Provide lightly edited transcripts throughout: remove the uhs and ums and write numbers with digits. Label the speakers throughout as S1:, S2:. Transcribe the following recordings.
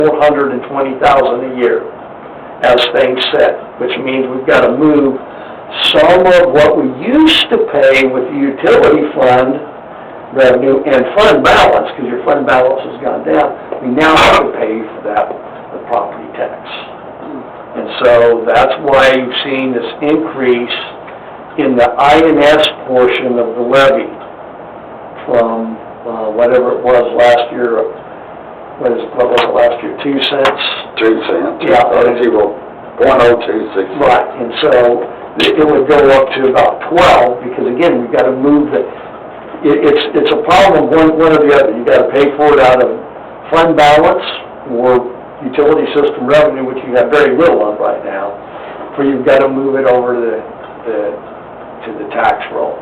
S1: $420,000 a year as things sit, which means we've got to move some of what we used to pay with the utility fund revenue and fund balance, because your fund balance has gone down. We now have to pay for that with property tax. And so that's why you've seen this increase in the INS portion of the levy from whatever it was last year. What was it last year? 2 cents?
S2: 2 cents.
S1: Yeah.
S2: 0.026.
S1: Right, and so it would go up to about 12, because again, we've got to move the, it's a problem of one or the other. You've got to pay for it out of fund balance or utility system revenue, which you have very little of right now, or you've got to move it over to the tax roll.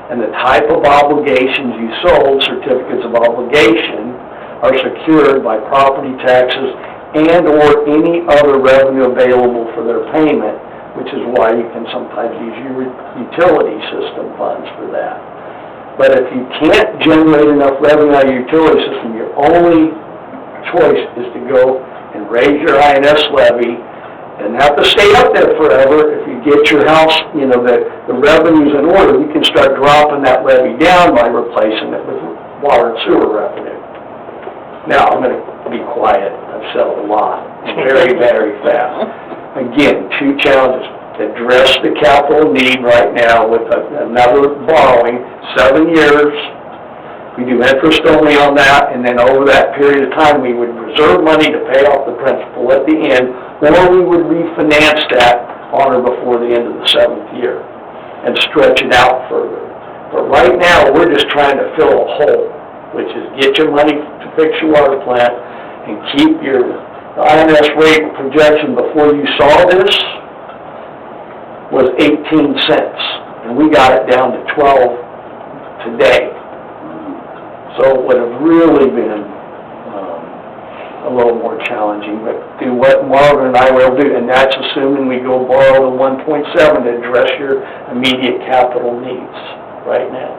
S1: And the type of obligations you sold, certificates of obligation, are secured by property taxes and or any other revenue available for their payment, which is why you can sometimes use your utility system funds for that. But if you can't generate enough revenue out of your utility system, your only choice is to go and raise your INS levy and have to stay up there forever. If you get your house, you know, the revenues in order, you can start dropping that levy down by replacing it with water and sewer revenue. Now, I'm going to be quiet. I've said a lot, very, very fast. Again, 2 challenges. Address the capital need right now with another borrowing, 7 years. We do interest only on that, and then over that period of time, we would reserve money to pay off the principal at the end, or we would refinance that on or before the end of the 7th year and stretch it out further. But right now, we're just trying to fill a hole, which is get your money to fix your water plant and keep your INS rate projection before you saw this was 18 cents, and we got it down to 12 today. So it would have really been a little more challenging, but do what Marvin and I were able to do, and that's assuming we go borrow the 1.7 to address your immediate capital needs right now.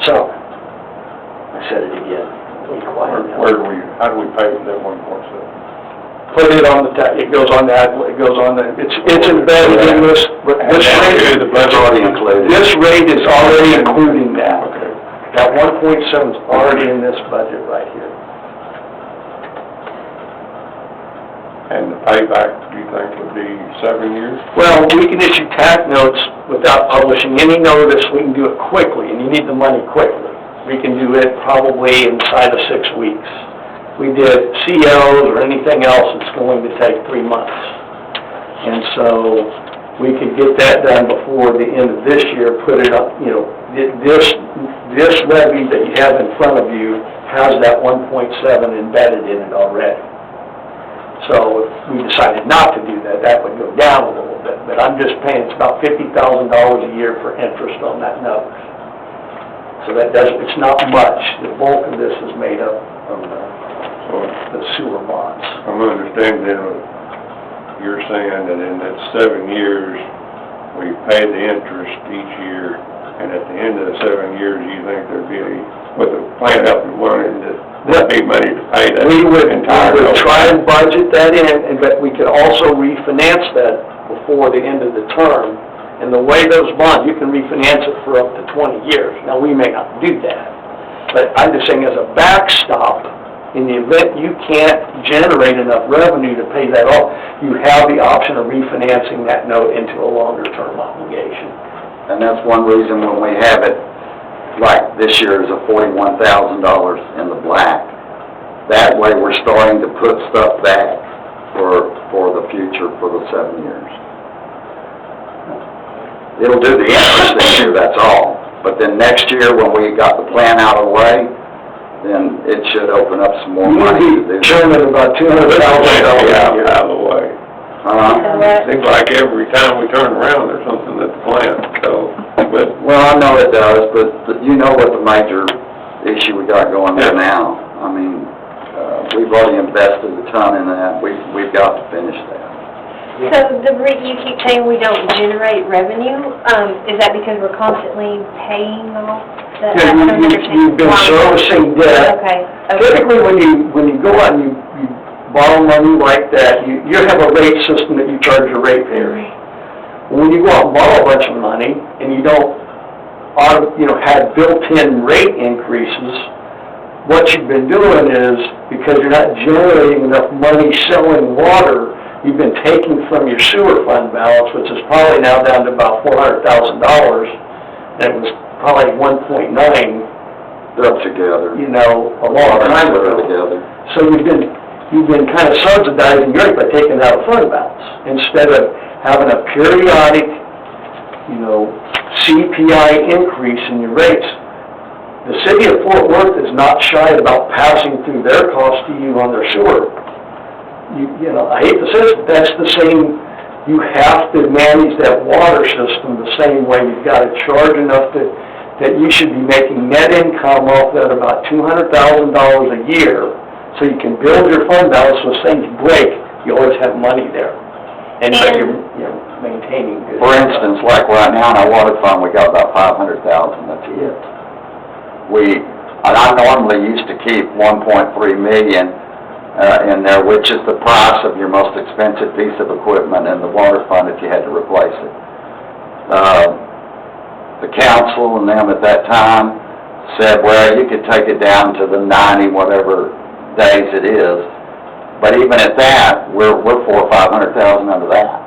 S1: So, I said it again.
S3: How do we pay for that 1.7?
S1: Put it on the it goes on that, it's embedded in this, but this rate,
S2: That's already included.
S1: this rate is already including that.
S3: Okay.
S1: That 1.7 is already in this budget right here.
S3: And the payback, do you think would be 7 years?
S1: Well, we can issue tax notes without publishing any notice. We can do it quickly, and you need the money quickly. We can do it probably inside of 6 weeks. We did COs or anything else, it's going to take 3 months. And so we could get that done before the end of this year, put it up, you know, this levy that you have in front of you has that 1.7 embedded in it already. So if we decided not to do that, that would go down a little bit. But I'm just paying, it's about $50,000 a year for interest on that note. So that doesn't, it's not much. The bulk of this is made up of the sewer bonds.
S3: I'm understanding you're saying that in that 7 years, we pay the interest each year, and at the end of the 7 years, you think there'd be with the plant up and running, there'd be money to pay that
S1: We would
S3: entire
S1: try and budget that in, but we could also refinance that before the end of the term. And the way those bonds, you can refinance it for up to 20 years. Now, we may not do that, but I'm just saying as a backstop, in the event you can't generate enough revenue to pay that off, you have the option of refinancing that note into a longer-term obligation.
S2: And that's one reason when we have it, like this year is a $41,000 in the black. That way we're starting to put stuff back for the future for the 7 years. It'll do the interest this year, that's all. But then next year, when we got the plan out of the way, then it should open up some more money to do.
S1: Turning about $200,000 a year.
S3: out of the way. Seems like every time we turn around, there's something that's planned, so, but...
S2: Well, I know it does, but you know what the major issue we got going there now. I mean, we've already invested a ton in that. We've got to finish that.
S4: So the reason you keep saying we don't generate revenue, is that because we're constantly paying off the...
S1: Yeah, you've been servicing debt.
S4: Okay.
S1: Typically, when you go out and you borrow money like that, you have a rate system that you charge your ratepayers. When you go out and borrow a bunch of money, and you don't, have built-in rate increases, what you've been doing is, because you're not generating enough money selling water, you've been taking from your sewer fund balance, which is probably now down to about $400,000, and it was probably 1.9,
S2: They're together.
S1: a long time
S2: They're
S1: ago.
S2: together.
S1: So you've been kind of subsidizing your rate by taking out a fund balance, instead of having a periodic, CPI increase in your rates. The city of Fort Worth is not shy about passing through their cost to you on their sewer. I hate to say it, but that's the same, you have to manage that water system the same way. You've got to charge enough that you should be making net income off that about $200,000 a year, so you can build your fund balance so if things break, you always have money there. And you're maintaining good.
S2: For instance, like right now in our water fund, we got about $500,000, that's it. I normally used to keep $1.3 million in there, which is the price of your most expensive piece of equipment in the water fund if you had to replace it. The council and them at that time said, well, you could take it down to the 90 whatever days it is. But even at that, we're $400,000 or $500,000 under that.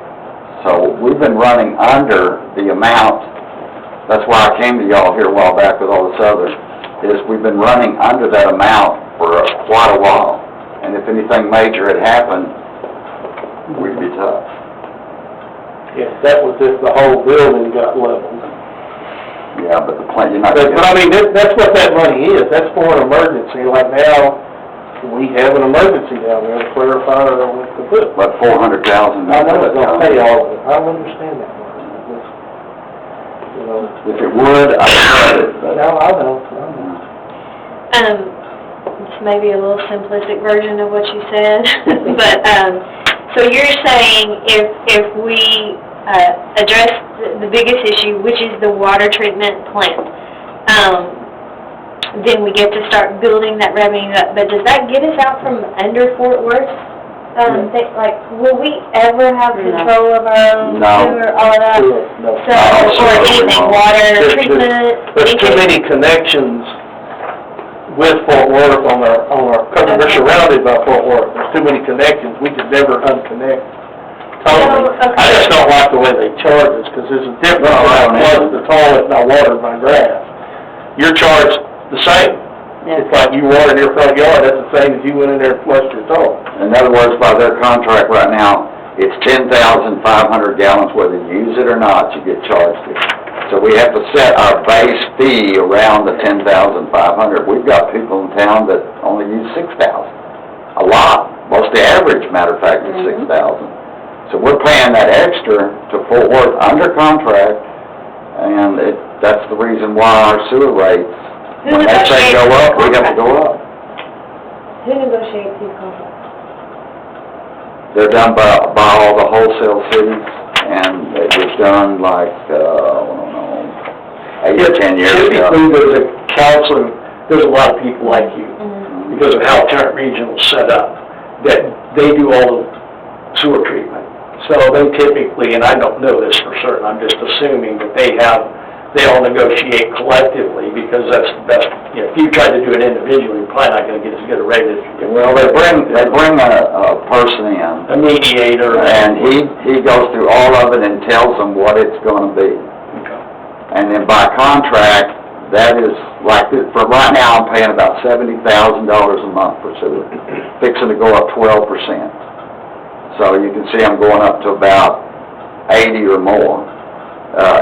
S2: So we've been running under the amount. That's why I came to y'all here a while back with all this other, is we've been running under that amount for quite a while. And if anything major had happened, we'd be tough.
S5: Yeah, that was if the whole building got leveled.
S2: Yeah, but the plant, you're not.
S5: But I mean, that's what that money is, that's for an emergency, like now, we have an emergency down there, the clarifier with the foot.
S2: But $400,000.
S5: I know it's gonna pay all of it, I understand that much,
S2: If it would, I would, but.
S5: No, I know.
S4: It's maybe a little simplistic version of what you said, but, so you're saying if we, address the biggest issue, which is the water treatment plant, then we get to start building that revenue up, but does that get us out from under Fort Worth? Will we ever have control of our own sewer, all of that?
S5: No.
S4: So, or anything, water treatment,
S5: There's too many connections with Fort Worth on our, because we're surrounded by Fort Worth, there's too many connections, we could never unconnect totally.
S4: Okay.
S5: I just don't like the way they charge us, because there's a difference when I flood the toilet and I water my grass. You're charged the same. It's like you water your front yard, that's the same as you went in there and flushed your toilet.
S2: In other words, by their contract right now, it's 10,500 gallons, whether you use it or not, you get charged it. So we have to set our base fee around the 10,500. We've got people in town that only use 6,000. A lot. Most the average, matter of fact, is 6,000. So we're paying that extra to Fort Worth under contract, and that's the reason why our sewer rates, when they say go up, we have to go up.
S4: Who negotiates these contracts?
S2: They're done by all the wholesale cities, and it was done like, I don't know, 8 or 10 years ago.
S1: Typically, there's a council, there's a lot of people like you, because of how Tarrant Regional is set up, that they do all the sewer treatment. So they typically, and I don't know this for certain, I'm just assuming that they all negotiate collectively, because that's the best. If you try to do it individually, you're probably not gonna get as good a rate as you get.
S2: Well, they bring a person in,
S1: A mediator.
S2: and he goes through all of it and tells them what it's gonna be.
S1: Okay.
S2: And then by contract, that is, like, for right now, I'm paying about $70,000 a month for sewer, fixing to go up 12%. So you can see I'm going up to about 80 or more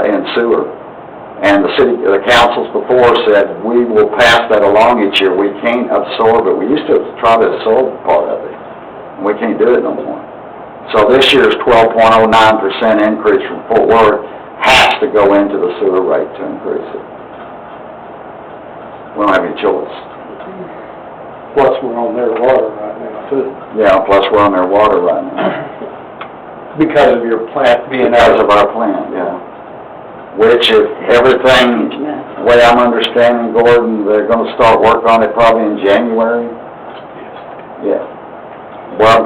S2: in sewer. And the councils before said, we will pass that along each year. We can't absorb it. We used to try to absorb part of it, and we can't do it no more. So this year's 12.09% increase from Fort Worth has to go into the sewer rate to increase it. We don't have any choice.
S5: Plus, we're on their water right now, too.
S2: Yeah, plus we're on their water right now.
S1: Because of your plant being
S2: Because
S1: out
S2: of our plant, yeah. Which, if everything, the way I'm understanding, Gordon, they're gonna start work on it probably in January. Yeah. Well, I'm